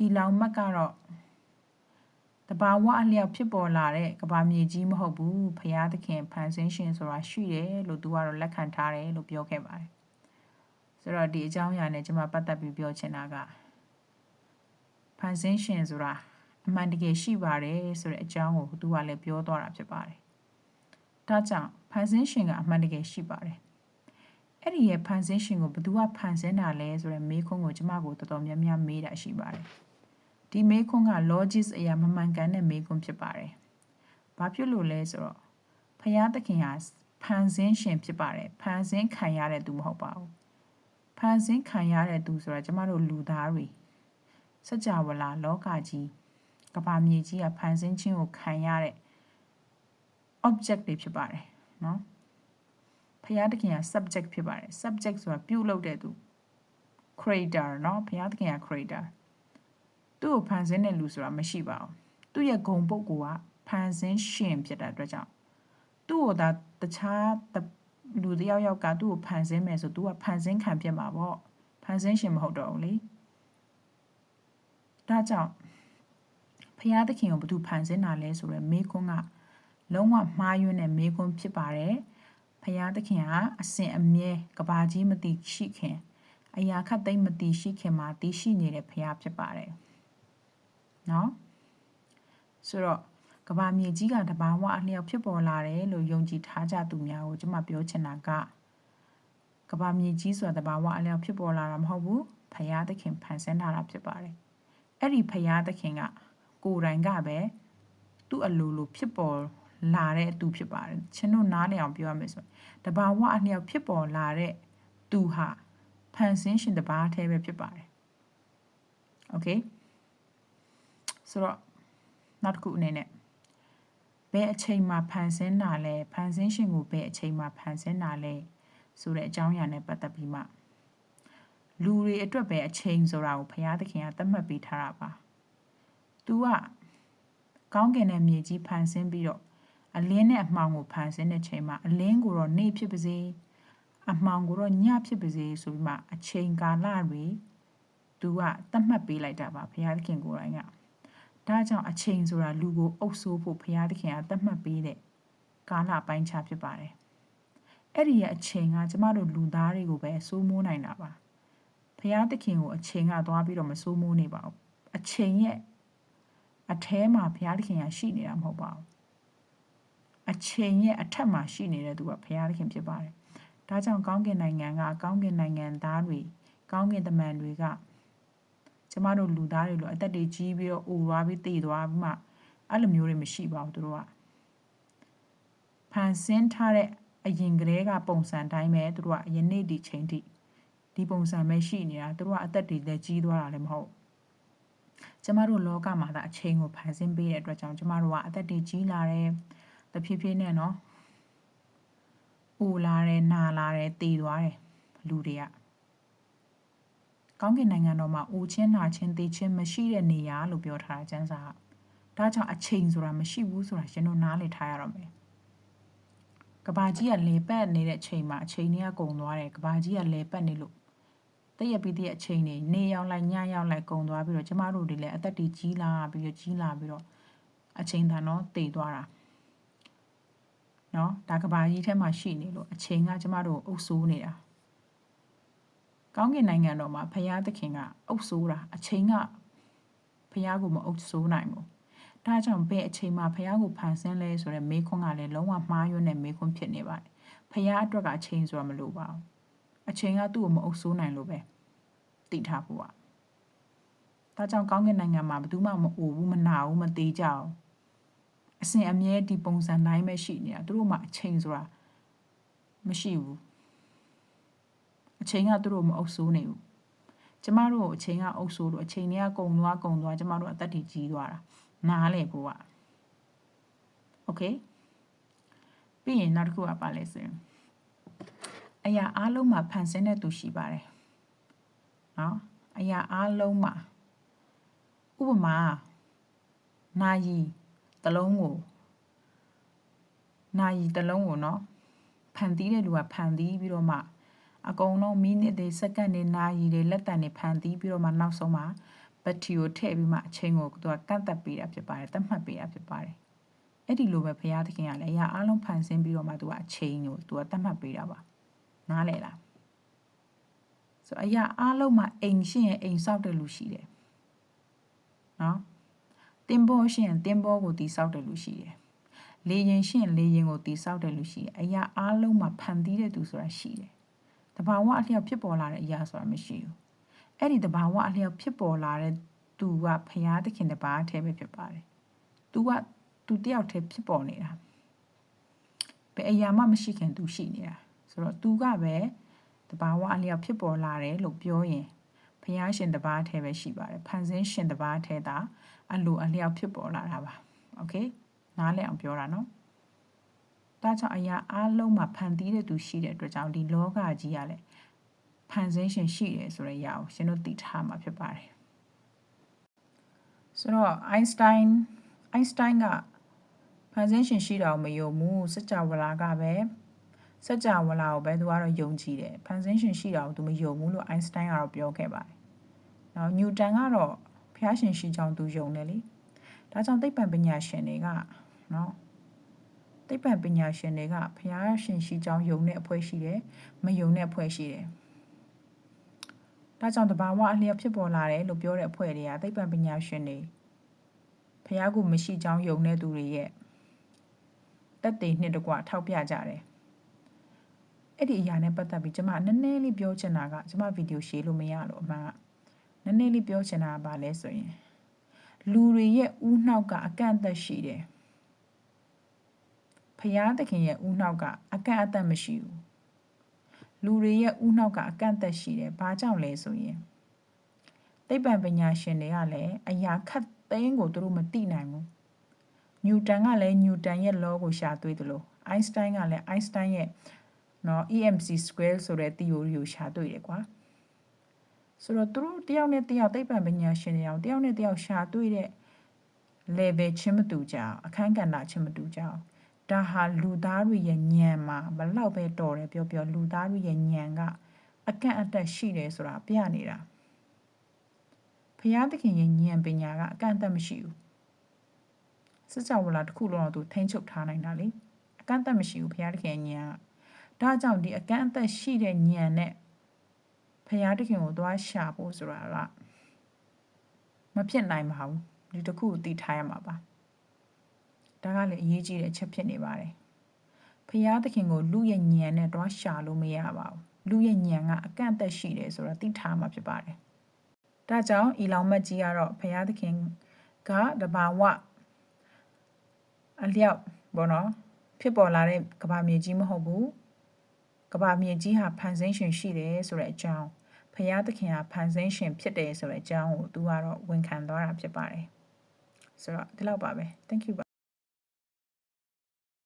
ဤလောင်မတ်ကတော့တဘာဝအလျောက်ဖြစ်ပေါ်လာတဲ့ကဘာမြေကြီးမဟုတ်ဘူးဖရာသခင်ဖန်ဆင်းရှင်ဆိုတာရှိတယ်လို့သူကတော့လက်ခံထားတယ်လို့ပြောခဲ့ပါတယ်ဆိုတော့ဒီအကြောင်းအရာနဲ့ကျွန်မပတ်သက်ပြီးပြောချင်တာကဖန်ဆင်းရှင်ဆိုတာအမှန်တကယ်ရှိပါတယ်ဆိုတဲ့အကြောင်းကိုသူကလည်းပြောသွားတာဖြစ်ပါတယ်ဒါကြောင့်ဖန်ဆင်းရှင်ကအမှန်တကယ်ရှိပါတယ်အဲ့ဒီရဲ့ဖန်ဆင်းရှင်ကိုဘယ်သူကဖန်ဆင်းတာလဲဆိုတဲ့မေးခွန်းကိုကျွန်မကိုတော်တော်များများမေးတာရှိပါတယ်ဒီမေးခွန်းက logic အရာမမှန်ကန်တဲ့မေးခွန်းဖြစ်ပါတယ်ဘာဖြစ်လို့လဲဆိုတော့ဖရာသခင်ဟာဖန်ဆင်းရှင်ဖြစ်ပါတယ်ဖန်ဆင်းခံရတဲ့သူမဟုတ်ပါဘူးဖန်ဆင်းခံရတဲ့သူဆိုတာကျမတို့လူသားတွေစကြဝဠာလောကကြီးကမ္ဘာမြေကြီးကဖန်ဆင်းခြင်းကိုခံရတဲ့ object တွေဖြစ်ပါတယ်နော်ဖရာသခင်က subject ဖြစ်ပါတယ် subject ဆိုတာပြုလုပ်တဲ့သူ creator နော်ဖရာသခင်က creator သူ့ကိုဖန်ဆင်းတဲ့လူဆိုတာမရှိပါဘူးသူ့ရဲ့ဂုဏ်ပုဂ္ဂိုလ်ကဖန်ဆင်းရှင်ဖြစ်တဲ့အတွက်ကြောင့်သူ့ကိုဒါတခြားလူတယောက်ကသူ့ကိုဖန်ဆင်းမယ်ဆိုသူကဖန်ဆင်းခံဖြစ်မှာပေါ့ဖန်ဆင်းရှင်မဟုတ်တော့ဘူးလေဒါကြောင့်ဖရာသခင်ကိုဘယ်သူဖန်ဆင်းတာလဲဆိုတော့မေခွန်းကလုံးဝမှားယွင်းတဲ့မေခွန်းဖြစ်ပါတယ်ဖရာသခင်ကအစဉ်အမြဲကဘာကြီးမသိရှိခင်အရာခတ်သိမ်းမသိရှိခင်မှာတည်ရှိနေတဲ့ဖရာဖြစ်ပါတယ်နော်ဆိုတော့ကဘာမြေကြီးကတဘာဝအလျောက်ဖြစ်ပေါ်လာတယ်လို့ယုံကြည်ထားကြသူများကိုကျွန်မပြောချင်တာကကဘာမြေကြီးဆိုတာတဘာဝအလျောက်ဖြစ်ပေါ်လာတာမဟုတ်ဘူးဖရာသခင်ဖန်ဆင်းထားတာဖြစ်ပါတယ်အဲ့ဒီဖရာသခင်ကကိုယ်တိုင်ကပဲသူ့အလိုလိုဖြစ်ပေါ်လာတဲ့သူဖြစ်ပါတယ်ကျွန်တော်နားလည်အောင်ပြောရမယ်ဆိုတဘာဝအလျောက်ဖြစ်ပေါ်လာတဲ့သူဟာဖန်ဆင်းရှင်တပါးတည်းပဲဖြစ်ပါတယ်โอเคဆိုတော့နောက်တစ်ခုအနေနဲ့ဘယ်အချိန်မှာဖန်ဆင်းတာလဲဖန်ဆင်းရှင်ကိုဘယ်အချိန်မှာဖန်ဆင်းတာလဲဆိုတဲ့အကြောင်းအရာနဲ့ပတ်သက်ပြီးမှလူတွေအတွက်ပဲအချိန်ဆိုတာကိုဘုရားသခင်ကသတ်မှတ်ပေးထားတာပါ။ तू ကကောင်းကင်နဲ့မြေကြီးဖန်ဆင်းပြီးတော့အလင်းနဲ့အမှောင်ကိုဖန်ဆင်းတဲ့ချိန်မှာအလင်းကိုတော့နေ့ဖြစ်ပါစေအမှောင်ကိုတော့ညဖြစ်ပါစေဆိုပြီးမှအချိန်ကာလတွေ तू ကသတ်မှတ်ပေးလိုက်တာပါဘုရားသခင်ကိုယ်တိုင်ကဒါကြောင့်အချိန်ဆိုတာလူကိုအုပ်ဆိုးဖို့ဘုရားသခင်ကသတ်မှတ်ပေးတဲ့ကာလပိုင်းခြားဖြစ်ပါတယ်။အဲ့ဒီရဲ့အချိန်ကကျမတို့လူသားတွေကိုပဲစိုးမိုးနိုင်တာပါ။ဘုရားသခင်ကိုအချိန်ကသွားပြီးတော့မစိုးမိုးနေပါဘူး။အချိန်ရဲ့အထဲမှာဘုရားသခင်ကရှိနေတာမဟုတ်ပါဘူး။အချိန်ရဲ့အထက်မှာရှိနေတဲ့သူကဘုရားသခင်ဖြစ်ပါတယ်။ဒါကြောင့်ကောင်းကင်နိုင်ငံကကောင်းကင်နိုင်ငံသားတွေကောင်းကင်တမန်တွေကကျမတို့လူသားတွေလိုအသက်တွေကြီးပြီးတော့အိုသွားပြီးတည်သွားပြီးမှအဲ့လိုမျိုးတွေမရှိပါဘူးသူတို့ကဖန်ဆင်းထားတဲ့အရင်ကတည်းကပုံစံတိုင်းပဲသူတို့ကယနေ့ဒီချိန်ထိဒီပုံစံပဲရှိနေတာသူတို့ကအသက်တွေလည်းကြီးသွားတာလည်းမဟုတ်ကျမတို့လောကမှာဒါအချိန်ကိုဖန်ဆင်းပေးတဲ့အတွက်ကြောင့်ကျမတို့ကအသက်တွေကြီးလာတယ်တဖြည်းဖြည်းနဲ့နော်အိုလာတယ်နာလာတယ်တည်သွားတယ်လူတွေကကောင်းကင်နိုင်ငံတော်မှာအိုချင်းနာချင်းသေချင်းမရှိတဲ့နေရာလို့ပြောထားတာကျမ်းစာကဒါကြောင့်အချိန်ဆိုတာမရှိဘူးဆိုတာရှင်တို့နားလည်ထားရတော့မယ်ကဘာကြီးကလေပတ်နေတဲ့ချိန်မှာအချိန်တွေကကုန်သွားတယ်ကဘာကြီးကလေပတ်နေလို့တည့်ရပြီးတဲ့အချိန်တွေနေရောက်လိုက်ညရောက်လိုက်ကုန်သွားပြီးတော့ကျမတို့တွေလည်းအသက်တွေကြီးလာပြီးတော့အချိန်တန်တော့တည်သွားတာနော်ဒါကဘာကြီးထဲမှာရှိနေလို့အချိန်ကကျမတို့အုပ်ဆိုးနေတာကောင်းကင်နိုင်ငံတော်မှာဖရာသခင်ကအုပ်ဆိုးတာအချိန်ကဖရာကိုမအုပ်ဆိုးနိုင်ဘူးဒါကြောင့်ဘယ်အချိန်မှာဖရာကိုဖန်ဆင်းလဲဆိုတဲ့မေးခွန်းကလည်းလုံးဝမှားယွင်းတဲ့မေးခွန်းဖြစ်နေပါတယ်ဖရာအတွက်ကအချိန်ဆိုတာမလိုပါဘူးအချိန်ကသူ့ကိုမအုပ်ဆိုးနိုင်လို့ပဲသိထားဖို့อ่ะဒါကြောင့်ကောင်းကင်နိုင်ငံမှာဘယ်သူမှမအိုဘူးမနာဘူးမသေးကြဘူးအစဉ်အမြဲဒီပုံစံတိုင်းပဲရှိနေတာသူတို့မှအချိန်ဆိုတာမရှိဘူးအချိန်ကသူတို့မအုပ်ဆိုးနေဘူးကျမတို့အချိန်ကအုပ်ဆိုးလို့အချိန်တွေကကုန်သွားကျမတို့အသက်တွေကြီးသွားတာနားလေကိုကโอเคပြီးရင်နောက်တစ်ခုကပါလဲဆိုရင်အရာအားလုံးမှာဖန်ဆင်းတဲ့သူရှိပါတယ်နော်အရာအားလုံးမှာဥပမာနာယီတစ်လုံးကိုနော်ဖန်တီးတဲ့လူကဖန်တီးပြီးတော့မှအကုန်လုံးမိနစ်တွေစက္ကန့်တွေနာရီတွေလက်တံတွေဖန်တီးပြီးတော့မှနောက်ဆုံးမှာဘ battery ကိုထည့်ပြီးမှအချိန်ကိုသူကကန့်သက်ပေးတာဖြစ်ပါတယ်သတ်မှတ်ပေးတာဖြစ်ပါတယ်အဲ့ဒီလိုပဲဘုရားသခင်ကလည်းအရာအလုံးဖန်ဆင်းပြီးတော့မှသူကအချိန်ကိုသူကသတ်မှတ်ပေးတာပါနားလည်လားဆိုအရာအလုံးမှာအိမ်ရှိရင်အိမ်ဆောက်တဲ့လူရှိတယ်နော်တင်ဘောရှိရင်တင်ဘောကိုတည်ဆောက်တဲ့လူရှိတယ်လေရင်ရှိရင်လေရင်ကိုတည်ဆောက်တဲ့လူရှိတယ်အရာအလုံးမှာဖန်တီးတဲ့သူဆိုတာရှိတယ်တဘာဝအလျောက်ဖြစ်ပေါ်လာတဲ့အရာဆိုတာမရှိဘူးအဲ့ဒီတဘာဝအလျောက်ဖြစ်ပေါ်လာတဲ့သူကဘုရားသခင်တပါးအထဲပဲဖြစ်ပါတယ်သူတယောက်တည်းဖြစ်ပေါ်နေတာဘယ်အရာမှမရှိခင်သူရှိနေတာဆိုတော့သူကပဲတဘာဝအလျောက်ဖြစ်ပေါ်လာတယ်လို့ပြောရင်ဘုရားရှင်တပါးအထဲပဲရှိပါတယ်ဖန်ဆင်းရှင်တပါးအထဲသာအလိုအလျောက်ဖြစ်ပေါ်လာတာပါโอเคနားလည်အောင်ပြောတာနော်ဒါကြောင့်အရာအလုံးမှာဖန်တီးတဲ့သူရှိတဲ့အတွက်ကြောင့်ဒီလောကကြီးကလည်းဖန်ဆင်းရှင်ရှိတယ်ဆိုတဲ့အရာကိုရှင်တို့သိထားမှာဖြစ်ပါတယ်ဆိုတော့ Einstein ကဖန်ဆင်းရှင်ရှိတာကိုမယုံဘူးစကြဝဠာကပဲစကြဝဠာကိုပဲသူကတော့ယုံကြည်တယ်ဖန်ဆင်းရှင်ရှိတာကိုသူမယုံဘူးလို့ Einstein ကတော့ပြောခဲ့ပါတယ်။နောက် Newton ကတော့ဘုရားရှင်ရှိကြောင်းသူယုံတယ်လေ။ဒါကြောင့်သိပ္ပံပညာရှင်တွေကနော်သိပ္ပံပညာရှင်တွေကဘုရားရှင်ရှိကြောင်းယုံတဲ့အဖွဲ့ရှိတယ်မယုံတဲ့အဖွဲ့ရှိတယ်။ဒါကြောင့်တဘာဝအလျောက်ဖြစ်ပေါ်လာတယ်လို့ပြောတဲ့အဖွဲ့တွေကသိပ္ပံပညာရှင်တွေဘုရားကိုမရှိကြောင်းယုံတဲ့သူတွေရဲ့တက်တည်နှစ်တကွထောက်ပြကြတယ်အဲ့ဒီအရာနဲ့ပတ်သက်ပြီးကျွန်မနည်းနည်းလေးပြောချင်တာကကျွန်မဗီဒီယိုရှေ့လို့မရလို့အမှန်ကနည်းနည်းလေးပြောချင်တာကဘာလဲဆိုရင်လူတွေရဲ့ဥနှောက်ကအကန့်အသတ်ရှိတယ်ဖယားသခင်ရဲ့ဥနှောက်ကအကန့်အသတ်မရှိဘူးလူတွေရဲ့ဥနှောက်ကအကန့်အသတ်ရှိတယ်ဘာကြောင့်လဲဆိုရင်သိပ္ပံပညာရှင်တွေကလည်းအရာခတ်သိမ်းကိုသူတို့မသိနိုင်ဘူးနျူတန်ကလည်းနျူတန်ရဲ့ law ကိုရှာတွေ့တယ်လို့အိုင်းစတိုင်းကလည်းအိုင်းစတိုင်းရဲ့နော် EMC square ဆိုတဲ့ theory ကိုရှာတွေ့တယ်ကွာဆိုတော့သူတို့တယောက်နဲ့တယောက်သိပ္ပံပညာရှင်တွေအောင်တယောက်နဲ့တယောက်ရှာတွေ့တဲ့ level ချင်းမတူကြအောင်အခန်းကဏ္ဍချင်းမတူကြအောင်ဒါဟာလူသားတွေရဲ့ဉာဏ်မှာဘလောက်ပဲတော်တယ်ပြောလူသားတွေရဲ့ဉာဏ်ကအကန့်အသတ်ရှိတယ်ဆိုတာပြနေတာဘုရားသခင်ရဲ့ဉာဏ်ပညာကအကန့်အသတ်မရှိဘူးစကြဝဠာတစ်ခုလုံးတော့သူထိန်းချုပ်ထားနိုင်တာလေအကန့်အသတ်မရှိဘူးဘုရားသခင်ဉာဏ်ကဒါကြောင့်ဒီအကန့်အသတ်ရှိတဲ့ဉာဏ်နဲ့ဘုရားသခင်ကိုသွားရှာဖို့ဆိုတာကမဖြစ်နိုင်ပါဘူးဒီတစ်ခုကိုသိထားရမှာပါဒါကလည်းအရေးကြီးတဲ့အချက်ဖြစ်နေပါတယ်ဘုရားသခင်ကိုလူရဲ့ဉာဏ်နဲ့သွားရှာလို့မရပါဘူးလူရဲ့ဉာဏ်ကအကန့်အသတ်ရှိတယ်ဆိုတာသိထားမှာဖြစ်ပါတယ်ဒါကြောင့်အီလောင်မတ်ကြီးကတော့ဘုရားသခင်ကတဘာဝအလျောက်ဘောနော်ဖြစ်ပေါ်လာတဲ့ကဘာမြေကြီးမဟုတ်ဘူးကဘာမြေကြီးဟာဖန်ဆင်းရှင်ရှိတယ်ဆိုတဲ့အကြောင်းဘုရားသခင်ဟာဖန်ဆင်းရှင်ဖြစ်တယ်ဆိုတဲ့အကြောင်းကိုသူကတော့ဝန်ခံသွားတာဖြစ်ပါတယ်ဆိုတော့ဒီလောက်ပါပဲ thank you